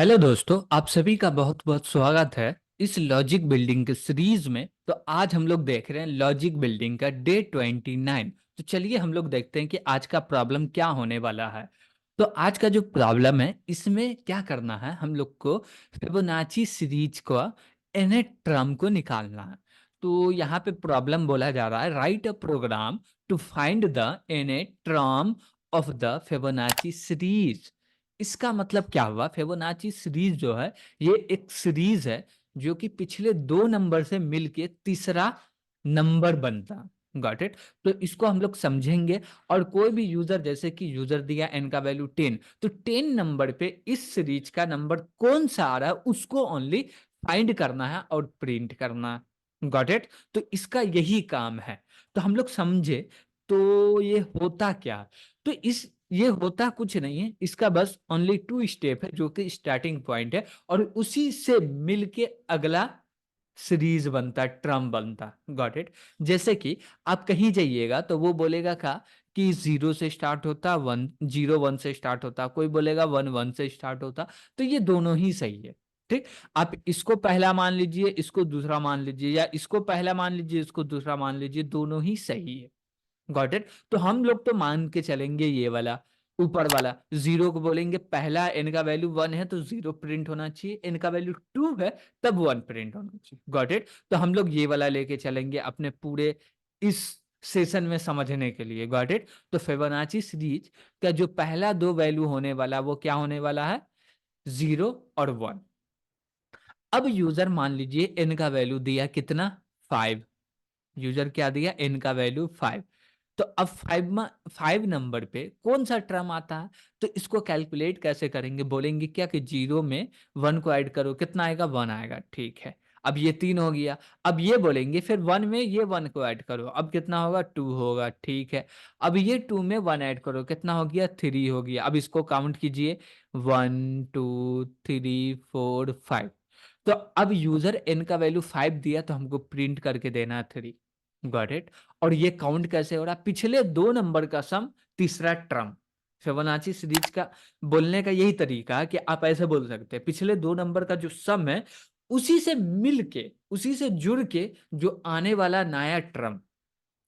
Hello दोस्तों, आप सभी का बहुत बहुत स्वागत है इस लॉजिक बिल्डिंग के सीरीज में। तो आज हम लोग देख रहे हैं लॉजिक बिल्डिंग का डे 29। तो चलिए हम लोग देखते हैं कि आज का प्रॉब्लम क्या होने वाला है। तो आज का जो प्रॉब्लम है इसमें क्या करना है, हम लोग को फिबोनाची सीरीज का nth टर्म को निकालना है। तो यहाँ पे प्रॉब्लम बोला जा रहा है, write a program to find the nth term of the Fibonacci series. इसका मतलब क्या हुआ, फिबोनाची सीरीज जो है ये एक सीरीज है जो कि पिछले दो नंबर से मिलके तीसरा नंबर बनता। Got it. तो इसको हम लोग समझेंगे। और कोई भी यूजर, जैसे कि यूजर दिया n का वैल्यू 10, तो 10 नंबर पे इस सीरीज का नंबर कौन सा आ रहा है उसको ओनली फाइंड करना है और प्रिंट करना है। Got it. तो इसका यही काम है। तो हम लोग समझे तो ये होता क्या। तो इस ये होता कुछ नहीं है, इसका बस ओनली 2 स्टेप है जो कि स्टार्टिंग पॉइंट है, और उसी से मिलके अगला सीरीज बनता, ट्रम बनता। Got it. जैसे कि आप कहीं जाइएगा तो वो बोलेगा का कि 0 से स्टार्ट होता, 1 0 1 से स्टार्ट होता, कोई बोलेगा 1 1 से स्टार्ट होता। तो ये दोनों ही सही है। ठीक। आप इसको पहला मान लीजिए, इसको दूसरा मान लीजिए, या इसको पहला मान लीजिए, इसको दूसरा मान लीजिए, दोनों ही सही है। Got it. तो हम लोग तो मान के चलेंगे ये वाला ऊपर वाला, 0 को बोलेंगे पहला n का वैल्यू 1 है तो 0 प्रिंट होना चाहिए, n का वैल्यू 2 है तब 1 प्रिंट होना चाहिए। Got it. तो हम लोग ये वाला लेके चलेंगे अपने पूरे इस सेशन में समझने के लिए। Got it. तो फिबोनाची सीरीज का जो पहला दो वैल्यू होने वाला वो क्या होने वाला है, 0 और 1। अब यूजर मान लीजिए n का वैल्यू दिया कितना, 5। यूजर क्या दिया, n का वैल्यू 5। तो अब 5 नंबर पे कौन सा टर्म आता है, तो इसको कैलकुलेट कैसे करेंगे, बोलेंगे क्या कि 0 में 1 को ऐड करो, कितना आएगा, 1 आएगा। ठीक है। अब ये 3 हो गया। अब ये बोलेंगे फिर 1 में ये 1 को ऐड करो, अब कितना होगा, 2 होगा। ठीक है। अब ये 2 में 1 ऐड करो, कितना हो गया, 3 हो गया। अब इसको काउंट कीजिए, 1 2 3 4 5। तो अब यूजर n का वैल्यू 5 दिया तो हमको प्रिंट करके देना है 3। Got it. और ये काउंट कैसे हो रहा, पिछले दो नंबर का सम तीसरा टर्म। फिबोनाची सीरीज का बोलने का यही तरीका है कि आप ऐसे बोल सकते हैं, पिछले दो नंबर का जो सम है उसी से मिल के, उसी से जुड़ के जो आने वाला नया टर्म।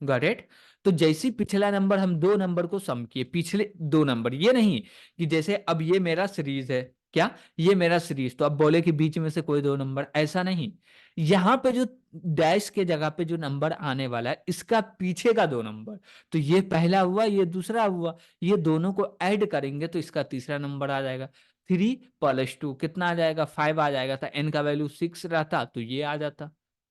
Got it. तो जैसी पिछला नंबर हम दो नंबर को सम किए, पिछले दो नंबर, ये नहीं कि जैसे अब ये मेरा सीरीज है, क्या ये मेरा सीरीज, तो अब बोले कि बीच में से कोई दो नंबर, ऐसा नहीं। यहां पे जो डैश के जगह पे जो नंबर आने वाला है इसका पीछे का दो नंबर, तो ये पहला हुआ ये दूसरा हुआ, ये दोनों को ऐड करेंगे तो इसका तीसरा नंबर आ जाएगा। 3 + 2 कितना आ जाएगा, 5 आ जाएगा। था n का वैल्यू 6 रहता तो ये आ जाता।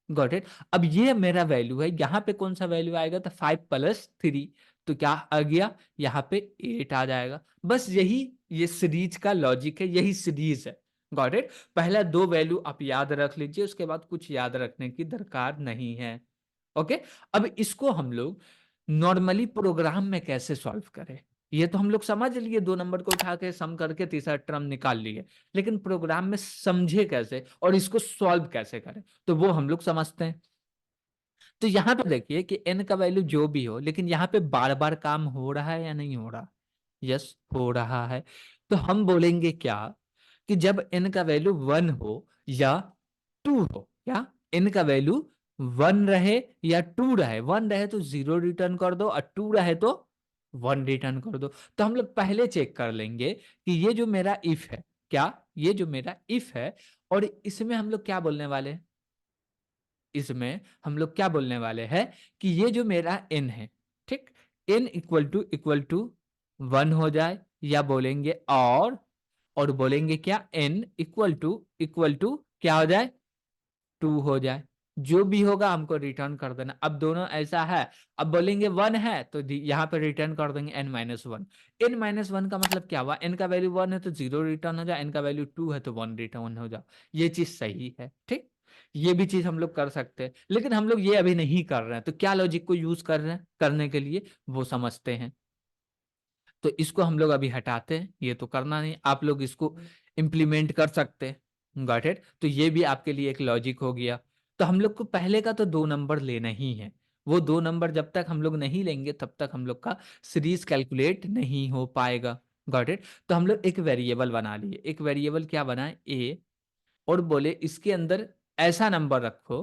Got it. अब ये मेरा वैल्यू है, यहाँ पे कौन सा वैल्यू आएगा, तो 5 + 3, तो क्या आ गया, यहाँ पे 8 आ जाएगा। बस यही ये सीरीज का लॉजिक है, यही सीरीज है। Got it. पहला दो वैल्यू आप याद रख लीजिए, उसके बाद कुछ याद रखने की दरकार नहीं है। ओके। अब इसको हम लोग नॉर्मली प्रोग्राम में कैसे सॉल्व करें, ये तो हम लोग समझ लिए, दो नंबर को उठा के सम करके तीसरा टर्म निकाल लिए, लेकिन प्रोग्राम में समझे कैसे और इसको सॉल्व कैसे करें, तो वो हम लोग समझते हैं। तो यहां पे देखिए कि n का वैल्यू जो भी हो, लेकिन यहाँ पे बार बार काम हो रहा है या नहीं हो रहा, यस हो रहा है। तो हम बोलेंगे क्या कि जब n का वैल्यू 1 हो या 2 हो, या n का वैल्यू 1 रहे या 2 रहे, 1 रहे तो 0 रिटर्न कर दो और 2 रहे तो 1 रिटर्न कर दो। तो हम लोग पहले चेक कर लेंगे कि ये जो मेरा इफ है, क्या ये जो मेरा इफ है, और इसमें हम लोग क्या बोलने वाले हैं, इसमें हम लोग क्या बोलने वाले हैं कि ये जो मेरा n है, ठीक, n इक्वल टू 1 हो जाए, या बोलेंगे और बोलेंगे क्या, n इक्वल टू क्या हो जाए, 2 हो जाए। जो भी होगा हमको रिटर्न कर देना। अब दोनों ऐसा है, अब बोलेंगे 1 है तो यहाँ पे रिटर्न कर देंगे n-1। n-1 का मतलब क्या हुआ, n का वैल्यू 1 है तो 0 रिटर्न हो जाए, n का वैल्यू 2 है तो 1 रिटर्न हो जाए। ये चीज सही है। ठीक। ये भी चीज हम लोग कर सकते हैं, लेकिन हम लोग ये अभी नहीं कर रहे हैं, तो क्या लॉजिक को यूज कर रहे हैं करने के लिए वो समझते हैं। तो इसको हम लोग अभी हटाते हैं, ये तो करना नहीं, आप लोग इसको इम्प्लीमेंट कर सकते हैं। Got it. तो ये भी आपके लिए एक लॉजिक हो गया। तो हम लोग को पहले का तो दो नंबर लेना ही है, वो दो नंबर जब तक हम लोग नहीं लेंगे तब तक हम लोग का सीरीज कैलकुलेट नहीं हो पाएगा। Got it. तो हम लोग एक वेरिएबल बना लिए, एक वेरिएबल क्या बनाए, ए, और बोले इसके अंदर ऐसा नंबर रखो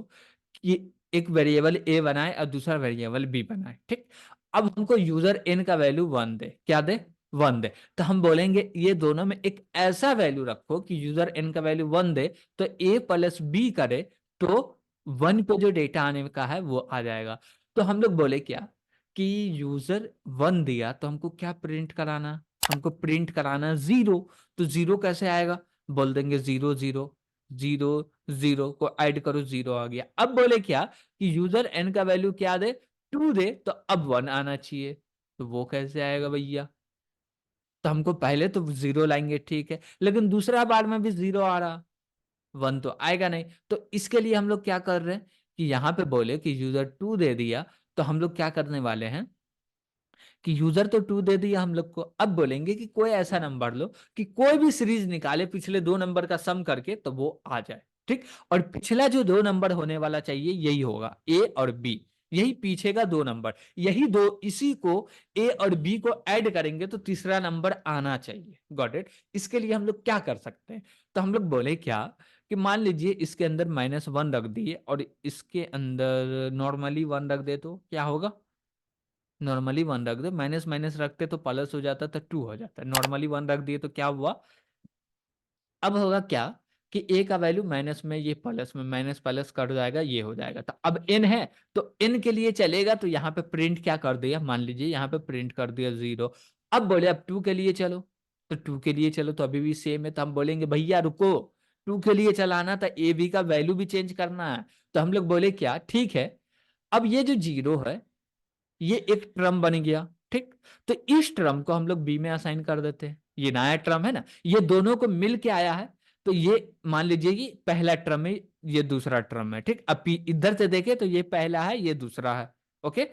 कि एक वेरिएबल ए बनाए और दूसरा वेरिएबल बी बनाए, ठीक। अब हमको यूजर एन का वैल्यू 1 दे, क्या दे, 1 दे। तो हम बोलेंगे ये दोनों में एक ऐसा वैल्यू रखो कि यूजर एन का वैल्यू 1 दे, तो ए प्लस बी करे तो 1 पे जो डेटा आने का है वो आ जाएगा। तो हम लोग बोले क्या कि यूजर 1 दिया तो हमको क्या प्रिंट कराना, हमको प्रिंट कराना 0। तो 0 कैसे आएगा, बोल देंगे 0 0 0 0 को ऐड करो, 0 आ गया। अब बोले क्या कि यूजर एन का वैल्यू क्या दे, 2 दे, तो अब 1 आना चाहिए। तो वो कैसे आएगा भैया, तो हमको पहले तो 0 लाएंगे, ठीक है, लेकिन दूसरा बार में भी 0 आ रहा, 1 तो आएगा नहीं। तो इसके लिए हम लोग क्या कर रहे हैं कि यहाँ पे बोले कि यूजर 2 दे दिया, तो हम लोग क्या करने वाले हैं कि यूजर तो 2 दे दिया हम लोग को, अब बोलेंगे कि कोई ऐसा नंबर लो कि कोई भी सीरीज निकाले पिछले 2 नंबर का सम करके तो वो आ जाए, ठीक। और पिछला जो 2 नंबर होने वाला चाहिए यही होगा, ए और बी, यही पीछे का 2 नंबर, यही दो, इसी को ए और बी को ऐड करेंगे तो तीसरा नंबर आना चाहिए, गॉट इट। इसके लिए हम लोग क्या कर सकते हैं, तो हम लोग बोले क्या कि मान लीजिए इसके अंदर -1 रख दिए और इसके अंदर नॉर्मली 1 रख दे, तो क्या होगा, नॉर्मली 1 रख दो, माइनस माइनस रखते तो प्लस हो जाता, तो 2 हो जाता, नॉर्मली 1 रख दिए तो क्या हुआ, अब होगा क्या कि ए का वैल्यू माइनस में, ये प्लस में, माइनस प्लस कट जाएगा, ये हो जाएगा। तो अब एन है तो एन के लिए चलेगा, तो यहाँ पे प्रिंट क्या कर दिया, मान लीजिए यहाँ पे प्रिंट कर दिया 0। अब बोले अब 2 के लिए चलो, तो 2 के लिए चलो तो अभी भी सेम है, तो हम बोलेंगे भैया रुको, 2 के लिए चलाना तो ए बी का वैल्यू भी चेंज करना है। तो हम लोग बोले क्या, ठीक है, अब ये जो 0 है ये एक टर्म बन गया, ठीक। तो इस टर्म को हम लोग बी में असाइन कर देते हैं, ये नया टर्म है ना, ये दोनों को मिल के आया है, तो ये मान लीजिए कि पहला टर्म है, ये दूसरा टर्म है, ठीक। अब इधर से देखे तो ये पहला है, ये दूसरा है, ओके।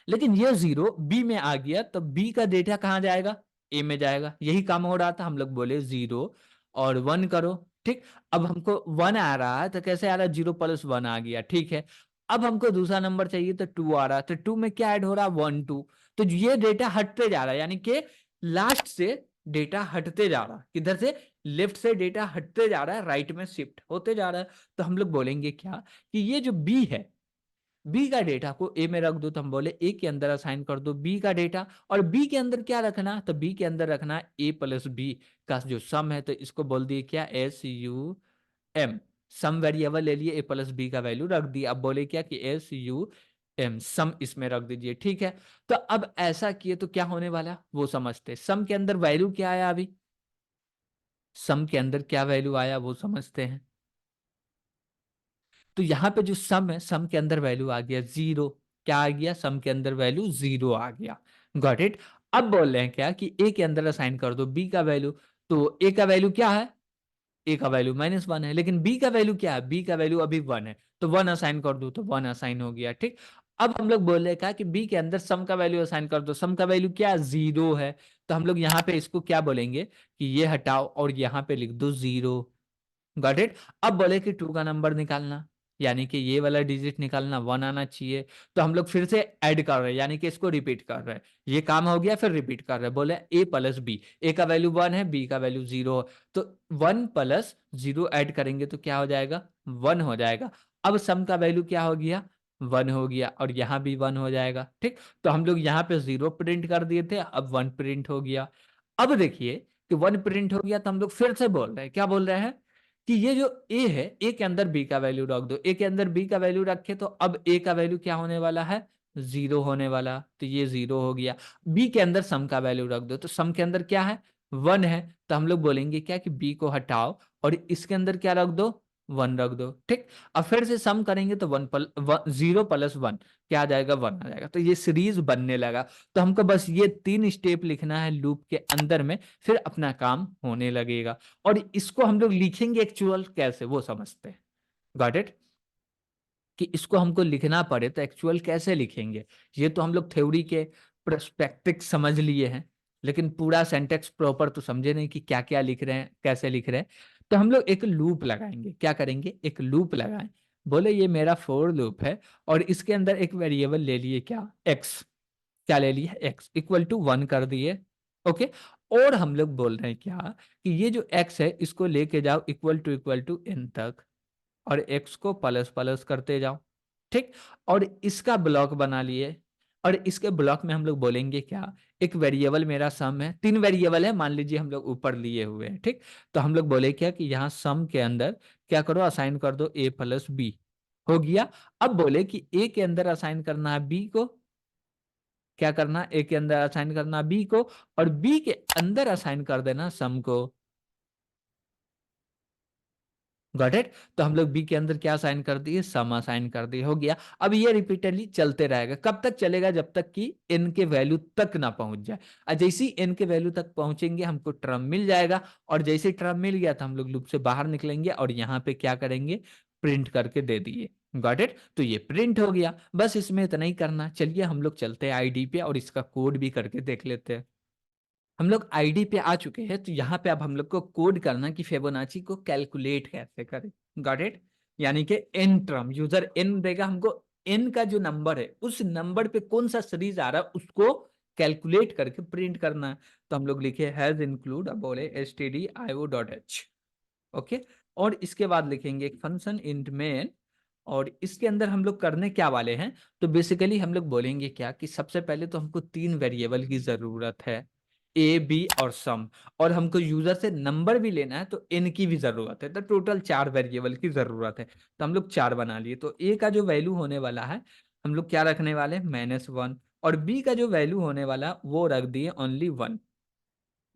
लेकिन ये 0 बी में आ गया तो बी का डेटा कहाँ जाएगा, ए में जाएगा, यही काम हो रहा था। हम लोग बोले 0 और 1 करो, ठीक। अब हमको 1 आ रहा है तो कैसे आ रहा है, 0 प्लस 1 आ गया, ठीक है। अब हमको दूसरा नंबर चाहिए तो 2 आ रहा है, तो 2 में क्या ऐड हो रहा है, 1 2। तो ये डेटा हटते जा रहा है, यानी कि लास्ट से डेटा हटते जा रहा है, किधर से, लेफ्ट से डेटा हटते जा रहा है, राइट में शिफ्ट होते जा रहा है। तो हम लोग बोलेंगे क्या कि ये जो बी है, बी का डेटा को ए में रख दो, तो हम बोले ए के अंदर असाइन कर दो बी का डेटा, और बी के अंदर क्या रखना, तो बी के अंदर रखना ए प्लस बी का जो सम है, तो इसको बोल दिए क्या, SUM, सम वेरिएबल ले लिए, ए प्लस बी का वैल्यू रख दिया। अब बोले क्या कि SUM सम इसमें रख दीजिए, ठीक है। तो अब ऐसा किए तो क्या होने वाला वो समझते, सम के अंदर वैल्यू क्या आया, अभी सम के अंदर क्या वैल्यू आया वो समझते हैं। तो यहाँ पे जो सम है, सम के अंदर वैल्यू आ गया 0, क्या आ गया, सम के अंदर वैल्यू 0 आ गया, गॉट इट। अब बोल रहे हैं क्या कि ए के अंदर असाइन कर दो बी का वैल्यू, तो ए का वैल्यू क्या है, ए का वैल्यू -1 है, लेकिन बी का वैल्यू क्या है, बी का वैल्यू अभी 1 है, तो 1 असाइन कर दो, तो 1 असाइन हो गया, ठीक। अब हम लोग बोल रहे हैं कि बी के अंदर सम का वैल्यू असाइन कर दो, सम का वैल्यू क्या, 0 है। तो हम लोग यहाँ पे इसको क्या बोलेंगे कि ये हटाओ और यहाँ पे लिख दो 0, गॉट इट। अब बोले कि 2 का नंबर निकालना, यानी कि ये वाला डिजिट निकालना, 1 आना चाहिए। तो हम लोग फिर से ऐड कर रहे हैं, यानी कि इसको रिपीट कर रहे हैं, ये काम हो गया फिर रिपीट कर रहे हैं। बोले ए प्लस बी, ए का वैल्यू 1 है, बी का वैल्यू 0 है, तो 1 प्लस 0 ऐड करेंगे तो क्या हो जाएगा, 1 हो जाएगा। अब सम का वैल्यू क्या हो गया, 1 हो गया, और यहाँ भी 1 हो जाएगा, ठीक। तो हम लोग यहाँ पे 0 प्रिंट कर दिए थे, अब 1 प्रिंट हो गया। अब देखिए कि 1 प्रिंट हो गया, तो हम लोग फिर से बोल रहे हैं, क्या बोल रहे हैं कि ये जो ए है, ए के अंदर बी का वैल्यू रख दो, ए के अंदर बी का वैल्यू रखे तो अब ए का वैल्यू क्या होने वाला है, 0 होने वाला, तो ये 0 हो गया। बी के अंदर सम का वैल्यू रख दो, तो सम के अंदर क्या है, 1 है, तो हम लोग बोलेंगे क्या कि बी को हटाओ और इसके अंदर क्या रख दो, 1 रख दो, ठीक। अब फिर से सम करेंगे तो 0 प्लस 1 क्या आ जाएगा, 1 आ जाएगा, तो ये सीरीज बनने लगा। तो हमको बस ये 3 स्टेप लिखना है लूप के अंदर में, फिर अपना काम होने लगेगा। और इसको हम लोग लिखेंगे एक्चुअल कैसे वो समझते हैं, गॉट इट। कि इसको हमको लिखना पड़े तो एक्चुअल कैसे लिखेंगे, ये तो हम लोग थ्योरी के पर्सपेक्टिव समझ लिए हैं, लेकिन पूरा सेंटेक्स प्रॉपर तो समझे नहीं कि क्या क्या लिख रहे हैं, कैसे लिख रहे हैं। तो हम लोग एक लूप लगाएंगे, क्या करेंगे, एक लूप लगाएं। बोले ये मेरा फोर लूप है और इसके अंदर एक वेरिएबल ले लिए क्या, एक्स, क्या ले लिया, एक्स इक्वल टू 1 कर दिए, ओके। और हम लोग बोल रहे हैं क्या कि ये जो x है इसको लेके जाओ इक्वल टू n तक, और x को प्लस प्लस करते जाओ, ठीक। और इसका ब्लॉक बना लिए, और इसके ब्लॉक में हम लोग बोलेंगे क्या, एक वेरिएबल मेरा सम है, 3 वेरिएबल है मान लीजिए हम लोग ऊपर लिए हुए हैं, ठीक। तो हम लोग बोले क्या कि यहाँ सम के अंदर क्या करो, असाइन कर दो a प्लस बी, हो गया। अब बोले कि a के अंदर असाइन करना है b को, क्या करना, a के अंदर असाइन करना b को, और b के अंदर असाइन कर देना सम को। Got it. तो हम लोग बी के अंदर क्या असाइन कर दिए, सम असाइन कर दिए, हो गया। अब ये रिपीटेडली चलते रहेगा, कब तक चलेगा, जब तक कि n के वैल्यू तक ना पहुंच जाए। और जैसे ही n के वैल्यू तक पहुंचेंगे हमको टर्म मिल जाएगा, और जैसे ही टर्म मिल गया तो हम लोग लूप से बाहर निकलेंगे और यहाँ पे क्या करेंगे, प्रिंट करके दे दिए। Got it. तो ये प्रिंट हो गया, बस इसमें इतना ही करना। चलिए हम लोग चलते हैं आईडी पे और इसका कोड भी करके देख लेते हैं। हम लोग आईडी पे आ चुके हैं, तो यहाँ पे अब हम लोग को कोड करना कि फिबोनाची को कैलकुलेट कैसे करें। Got it. यानी कि एन टर्म, यूजर एन देगा हमको, एन का जो नंबर है उस नंबर पे कौन सा सीरीज आ रहा है उसको कैलकुलेट करके प्रिंट करना है। तो हम लोग लिखे हैज इंक्लूड, अब बोले stdio.h, ओके। और इसके बाद लिखेंगे एक फंक्शन इंट मेन, और इसके अंदर हम लोग करने क्या वाले हैं, तो बेसिकली हम लोग बोलेंगे क्या कि सबसे पहले तो हमको 3 वेरिएबल की जरूरत है, ए बी और सम, और हमको यूजर से नंबर भी लेना है तो एन की भी जरूरत है, तो टोटल 4 वेरिएबल की जरूरत है। तो हम लोग 4 बना लिए। तो ए का जो वैल्यू होने वाला है हम लोग क्या रखने वाले, -1, और बी का जो वैल्यू होने वाला वो रख दिए ओनली 1।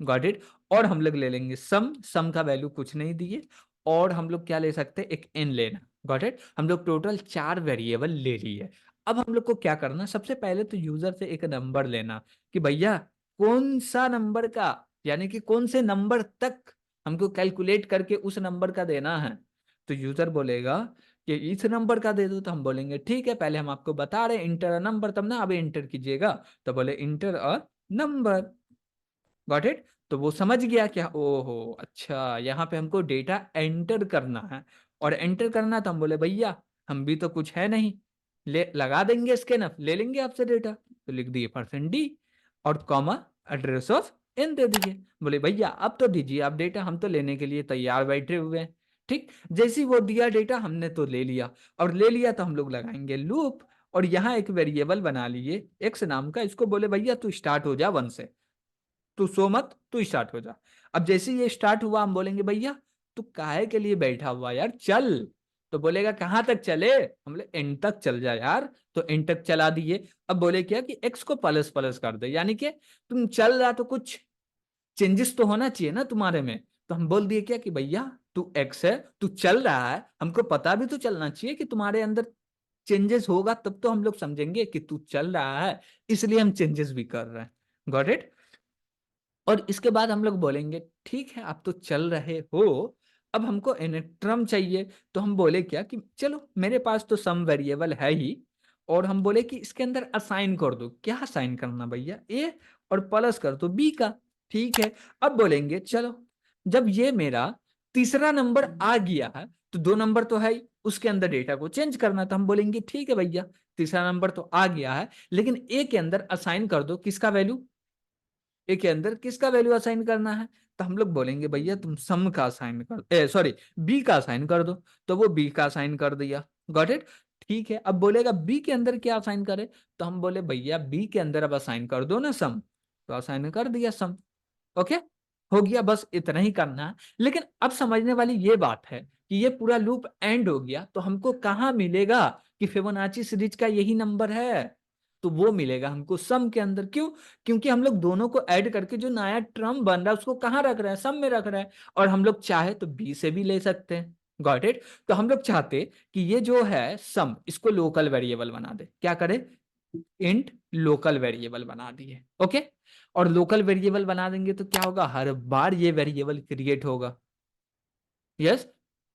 Got it. और हम लोग ले लेंगे सम, सम का वैल्यू कुछ नहीं दिए, और हम लोग क्या ले सकते हैं, एक एन लेना। Got it. हम लोग टोटल 4 वेरिएबल ले लिए। अब हम लोग को क्या करना, सबसे पहले तो यूजर से एक नंबर लेना कि भैया कौन सा नंबर का, यानी कि कौन से नंबर तक हमको कैलकुलेट करके उस नंबर का देना है। तो यूजर बोलेगा कि इस नंबर का दे दो, तो हम बोलेंगे ठीक है, पहले हम आपको बता रहे इंटर अ नंबर, तब ना अब इंटर कीजिएगा। तो बोले inter a number. Got it. तो वो समझ गया क्या, ओहो अच्छा यहाँ पे हमको डेटा एंटर करना है, और एंटर करना, तो हम बोले भैया हम भी तो कुछ है नहीं, ले लगा देंगे स्कैनर, ले लेंगे आपसे डेटा। तो लिख दिए %d और कॉमा एड्रेस ऑफ n दे दिए। बोले भैया अब तो दीजिए आप डेटा, हम तो लेने के लिए तैयार बैठे हुए हैं। ठीक, जैसे ही वो दिया डेटा हमने तो ले लिया, और ले लिया तो हम लोग लगाएंगे लूप, और यहाँ एक वेरिएबल बना लिए x नाम का, इसको बोले भैया तू स्टार्ट हो जा 1 से, तू सो मत, तू स्टार्ट हो जा। अब जैसे ये स्टार्ट हुआ हम बोलेंगे भैया तू काहे के लिए बैठा हुआ यार, चल। तो बोलेगा कहां तक चले, हम बोले एंड तक चल जा यार। तो एंड तक चला दिए। अब बोले क्या कि एक्स को प्लस प्लस कर दे, यानी कि तुम चल रहा तो कुछ चेंजेस तो होना चाहिए ना तुम्हारे में। तो हम बोल दिए क्या कि भैया तू एक्स है, तू चल रहा है, हमको पता भी तो चलना चाहिए कि तुम्हारे अंदर चेंजेस होगा, तब तो हम लोग समझेंगे कि तू चल रहा है, इसलिए हम चेंजेस भी कर रहे हैं। Got it. और इसके बाद हम लोग बोलेंगे ठीक है आप तो चल रहे हो, अब हमको एनेट्रम चाहिए। तो हम बोले क्या कि चलो मेरे पास तो सम वेरिएबल है ही, और हम बोले कि इसके अंदर असाइन कर दो, क्या असाइन करना भैया, ए, और प्लस कर दो बी का। ठीक है। अब बोलेंगे चलो जब ये मेरा तीसरा नंबर आ गया है, तो 2 नंबर तो है ही, उसके अंदर डेटा को चेंज करना। तो हम बोलेंगे ठीक है भैया तीसरा नंबर तो आ गया है, लेकिन ए के अंदर असाइन कर दो किसका वैल्यू, ए के अंदर किसका वैल्यू असाइन करना है। तो हम लोग बोलेंगे भैया तुम सम का असाइन कर, सॉरी बी का असाइन कर दो। तो वो बी का असाइन कर दिया। Got it. ठीक है। अब बोलेगा बी के अंदर क्या असाइन करे, तो हम बोले भैया बी के अंदर अब असाइन कर दो ना सम। तो असाइन कर दिया सम। ओके, हो गया, बस इतना ही करना है। लेकिन अब समझने वाली ये बात है कि ये पूरा लूप एंड हो गया, तो हमको कहाँ मिलेगा कि फिबोनाची सीरीज का यही नंबर है। तो वो मिलेगा हमको सम के अंदर। क्यों, क्योंकि हम लोग दोनों को ऐड करके जो नया टर्म बन रहा है उसको कहाँ रख रहे हैं, सम में रख रहे हैं, और हम लोग चाहे तो बी से भी ले सकते हैं। Got it. तो हम लोग चाहते कि ये जो है सम, इसको लोकल वेरिएबल बना दे, क्या करे, इंट लोकल वेरिएबल बना दिए। ओके। और लोकल वेरिएबल बना देंगे तो क्या होगा, हर बार ये वेरिएबल क्रिएट होगा। यस।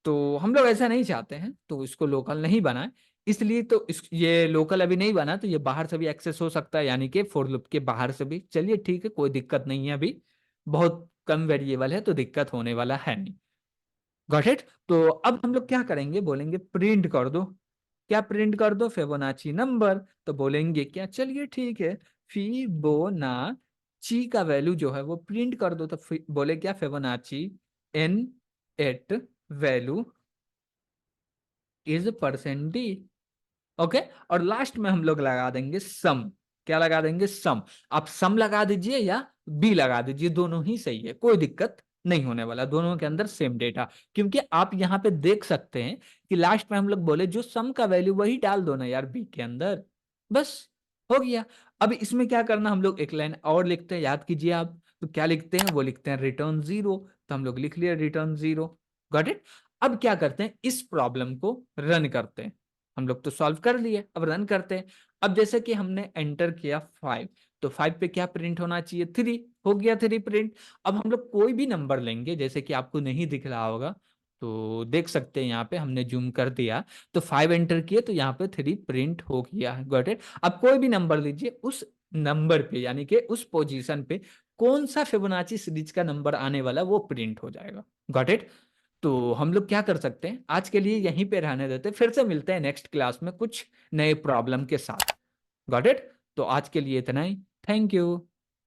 तो हम लोग ऐसा नहीं चाहते हैं, तो इसको लोकल नहीं बनाए, इसलिए तो ये लोकल अभी नहीं बना, तो ये बाहर से भी एक्सेस हो सकता है, यानी कि फॉर लूप के बाहर से भी। चलिए ठीक है, कोई दिक्कत नहीं है, अभी बहुत कम वेरिएबल है तो दिक्कत होने वाला है नहीं। Got it. तो अब हम लोग क्या करेंगे, बोलेंगे प्रिंट कर दो। क्या प्रिंट कर दो, फिबोनाची नंबर। तो बोलेंगे क्या, चलिए ठीक है, फिबोनाची ची का वैल्यू जो है वो प्रिंट कर दो। तो बोले क्या, Fibonacci n at value is percent d. Okay, और लास्ट में हम लोग लगा देंगे सम। क्या लगा देंगे? सम। आप सम लगा दीजिए या बी लगा दीजिए, दोनों ही सही है, कोई दिक्कत नहीं होने वाला, दोनों के अंदर सेम डेटा। क्योंकि आप यहाँ पे देख सकते हैं कि लास्ट में हम लोग बोले जो सम का वैल्यू वही डाल दो ना यार बी के अंदर, बस हो गया। अब इसमें क्या करना, हम लोग एक लाइन और लिखते हैं, याद कीजिए आप। तो क्या लिखते हैं? वो लिखते हैं रिटर्न जीरो। तो हम लोग लिख लिया रिटर्न जीरो। Got it. अब क्या करते हैं, इस प्रॉब्लम को रन करते हैं। हम लोग तो सॉल्व कर लिए, अब रन करते हैं। अब जैसे कि हमने एंटर किया 5, तो 5 पे क्या प्रिंट होना चाहिए? 3। हो गया 3 प्रिंट। अब हम लोग कोई भी नंबर लेंगे, जैसे कि आपको नहीं दिख रहा होगा तो देख सकते हैं, यहाँ पे हमने जूम कर दिया तो 5 एंटर किए तो यहाँ पे 3 प्रिंट हो गया है। Got it. अब कोई भी नंबर लीजिए, उस नंबर पे यानी कि उस पोजीशन पे कौन सा फिबोनाची सीरीज का नंबर आने वाला वो प्रिंट हो जाएगा। Got it. तो हम लोग क्या कर सकते हैं, आज के लिए यहीं पे रहने देते हैं, फिर से मिलते हैं नेक्स्ट क्लास में कुछ नए प्रॉब्लम के साथ। Got it. तो आज के लिए इतना ही। Thank you.